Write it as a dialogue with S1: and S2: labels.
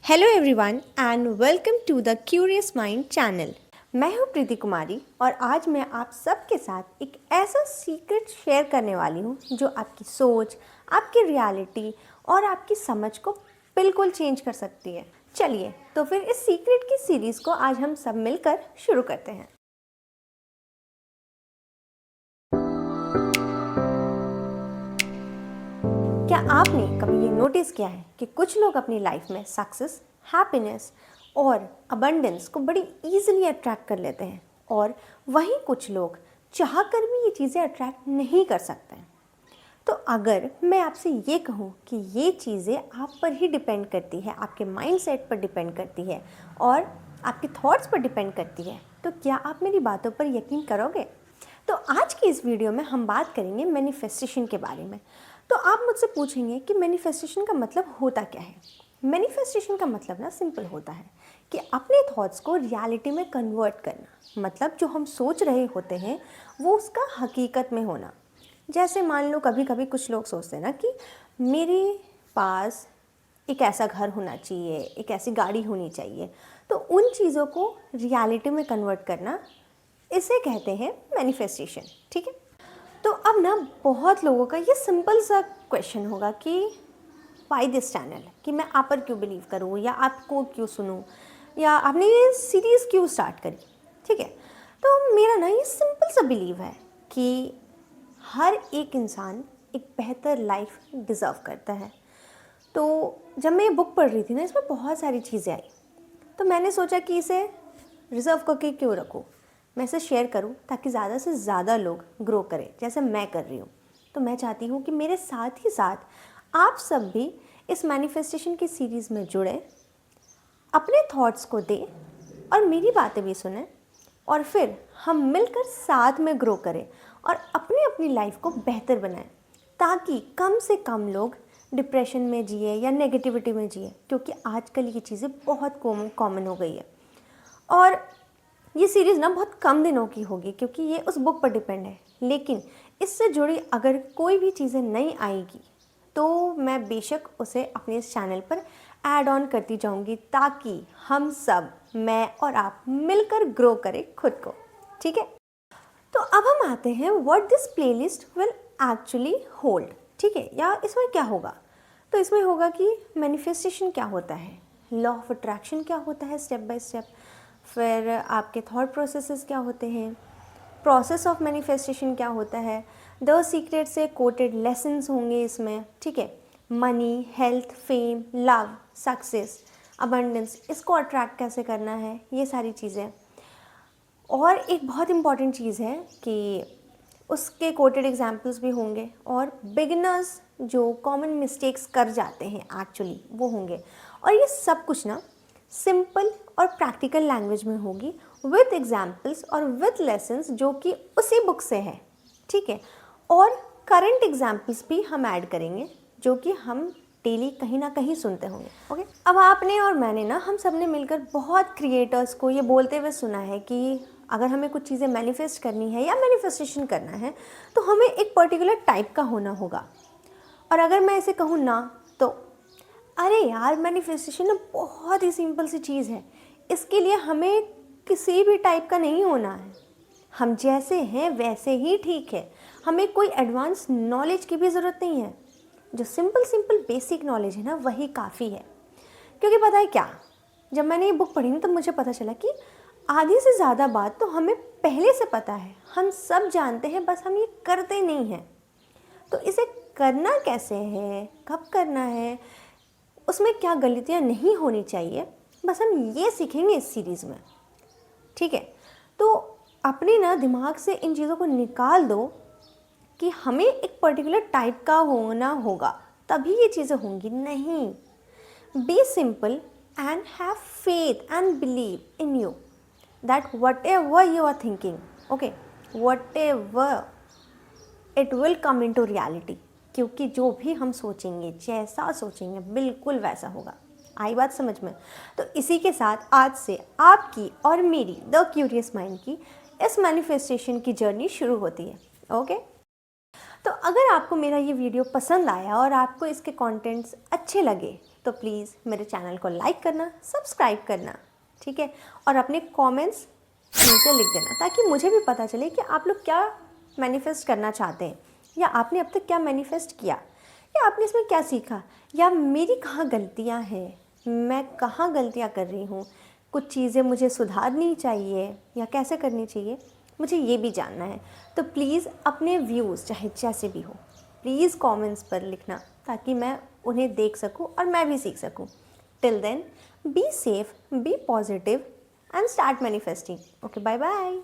S1: Hello everyone and welcome to the curious mind channel. मैं हूं प्रीति कुमारी और आज मैं आप सबके साथ एक ऐसा सीक्रेट शेयर करने वाली हूं जो आपकी सोच, आपकी रियलिटी और आपकी समझ को बिल्कुल चेंज कर सकती है। चलिए तो फिर इस सीक्रेट की सीरीज़ को आज हम सब मिलकर शुरू करते हैं। क्या आपने कभी ये नोटिस किया है कि कुछ लोग अपनी लाइफ में सक्सेस, हैप्पीनेस और अबंडेंस को बड़ी ईजिली अट्रैक्ट कर लेते हैं और वहीं कुछ लोग चाह कर भी ये चीज़ें अट्रैक्ट नहीं कर सकते हैं। तो अगर मैं आपसे ये कहूँ कि ये चीज़ें आप पर ही डिपेंड करती है, आपके माइंडसेट पर डिपेंड करती है और आपके थॉट्स पर डिपेंड करती है, तो क्या आप मेरी बातों पर यकीन करोगे? तो आज की इस वीडियो में हम बात करेंगे मैनिफेस्टेशन के बारे में। तो आप मुझसे पूछेंगे कि मैनिफेस्टेशन का मतलब होता क्या है? मैनिफेस्टेशन का मतलब ना सिंपल होता है कि अपने थॉट्स को रियलिटी में कन्वर्ट करना, मतलब जो हम सोच रहे होते हैं वो उसका हकीकत में होना। जैसे मान लो कभी कभी कुछ लोग सोचते हैं ना कि मेरे पास एक ऐसा घर होना चाहिए, एक ऐसी गाड़ी होनी चाहिए, तो उन चीज़ों को रियलिटी में कन्वर्ट करना, इसे कहते हैं मैनिफेस्टेशन। ठीक है, तो अब ना बहुत लोगों का ये सिंपल सा क्वेश्चन होगा कि वाई दिस चैनल, कि मैं आप पर क्यों बिलीव करूँ या आपको क्यों सुनूँ या आपने ये सीरीज़ क्यों स्टार्ट करी। ठीक है, तो मेरा ना ये सिंपल सा बिलीव है कि हर एक इंसान एक बेहतर लाइफ डिज़र्व करता है। तो जब मैं ये बुक पढ़ रही थी ना, इसमें बहुत सारी चीज़ें आई, तो मैंने सोचा कि इसे रिज़र्व करके क्यों रखूँ, मैं इसे शेयर करूँ ताकि ज़्यादा से ज़्यादा लोग ग्रो करें जैसे मैं कर रही हूँ। तो मैं चाहती हूँ कि मेरे साथ ही साथ आप सब भी इस मैनिफेस्टेशन की सीरीज़ में जुड़ें, अपने थॉट्स को दें और मेरी बातें भी सुनें और फिर हम मिलकर साथ में ग्रो करें और अपनी अपनी लाइफ को बेहतर बनाएं, ताकि कम से कम लोग डिप्रेशन में जिए या नेगेटिविटी में जिए, क्योंकि आजकल ये चीज़ें बहुत कॉमन हो गई है। और ये सीरीज़ ना बहुत कम दिनों की होगी क्योंकि ये उस बुक पर डिपेंड है, लेकिन इससे जुड़ी अगर कोई भी चीज़ें नहीं आएगी तो मैं बेशक उसे अपने इस चैनल पर ऐड ऑन करती जाऊंगी, ताकि हम सब, मैं और आप मिलकर ग्रो करें खुद को। ठीक है, तो अब हम आते हैं what this playlist will actually hold. ठीक है, या इसमें क्या होगा? तो इसमें होगा कि मैनिफेस्टेशन क्या होता है, लॉ ऑफ अट्रैक्शन क्या होता है स्टेप बाय स्टेप, फिर आपके थॉट प्रोसेसेस क्या होते हैं, प्रोसेस ऑफ मैनिफेस्टेशन क्या होता है, द सीक्रेट से कोटेड लेसन्स होंगे इसमें। ठीक है, money, health, fame, love, success, abundance, इसको अट्रैक्ट कैसे करना है, ये सारी चीज़ें। और एक बहुत इम्पॉर्टेंट चीज़ है कि उसके कोटेड एग्जाम्पल्स भी होंगे और बिगिनर्स जो कॉमन मिस्टेक्स कर जाते हैं एक्चुअली वो होंगे। और ये सब कुछ ना सिंपल और प्रैक्टिकल लैंग्वेज में होगी, विथ एग्जाम्पल्स और विथ लेसन्स जो कि उसी बुक से है। ठीक है, और करंट एग्जाम्पल्स भी हम ऐड करेंगे जो कि हम डेली कहीं ना कहीं सुनते होंगे। ओके, अब आपने और मैंने ना, हम सब ने मिलकर बहुत क्रिएटर्स को ये बोलते हुए सुना है कि अगर हमें कुछ चीज़ें मैनिफेस्ट करनी है या मैनिफेस्टेशन करना है तो हमें एक पर्टिकुलर टाइप का होना होगा। और अगर मैं ऐसे कहूँ ना, तो अरे यार, मैनिफेस्टेशन ना बहुत ही सिंपल सी चीज़ है, इसके लिए हमें किसी भी टाइप का नहीं होना है, हम जैसे हैं वैसे ही ठीक है, हमें कोई एडवांस नॉलेज की भी ज़रूरत नहीं है, जो सिंपल सिंपल बेसिक नॉलेज है ना वही काफ़ी है। क्योंकि पता है क्या, जब मैंने ये बुक पढ़ी ना तब मुझे पता चला कि आधी से ज़्यादा बात तो हमें पहले से पता है, हम सब जानते हैं, बस हम ये करते नहीं हैं। तो इसे करना कैसे है, कब करना है, उसमें क्या गलतियाँ नहीं होनी चाहिए, बस हम ये सीखेंगे इस सीरीज़ में। ठीक है, तो अपने ना दिमाग से इन चीज़ों को निकाल दो कि हमें एक पर्टिकुलर टाइप का होना होगा तभी ये चीज़ें होंगी। नहीं, be simple and have faith and believe in you that whatever you are thinking, okay, whatever it will come into reality. क्योंकि जो भी हम सोचेंगे, जैसा सोचेंगे, बिल्कुल वैसा होगा। आई बात समझ में? तो इसी के साथ आज से आपकी और मेरी द क्यूरियस माइंड की इस मैनिफेस्टेशन की जर्नी शुरू होती है। ओके, तो अगर आपको मेरा ये वीडियो पसंद आया और आपको इसके कंटेंट्स अच्छे लगे तो प्लीज़ मेरे चैनल को लाइक करना, सब्सक्राइब करना, ठीक है, और अपने कमेंट्स नीचे लिख देना ताकि मुझे भी पता चले कि आप लोग क्या मैनिफेस्ट करना चाहते हैं, या आपने अब तक क्या मैनिफेस्ट किया, या आपने इसमें क्या सीखा, या मेरी कहाँ गलतियाँ हैं, मैं कहाँ गलतियाँ कर रही हूँ, कुछ चीज़ें मुझे सुधारनी चाहिए या कैसे करनी चाहिए, मुझे ये भी जानना है। तो प्लीज़ अपने व्यूज़ चाहे जैसे भी हो प्लीज़ कमेंट्स पर लिखना ताकि मैं उन्हें देख सकूं और मैं भी सीख सकूं। Till then be safe, be positive and start manifesting. Okay, bye bye.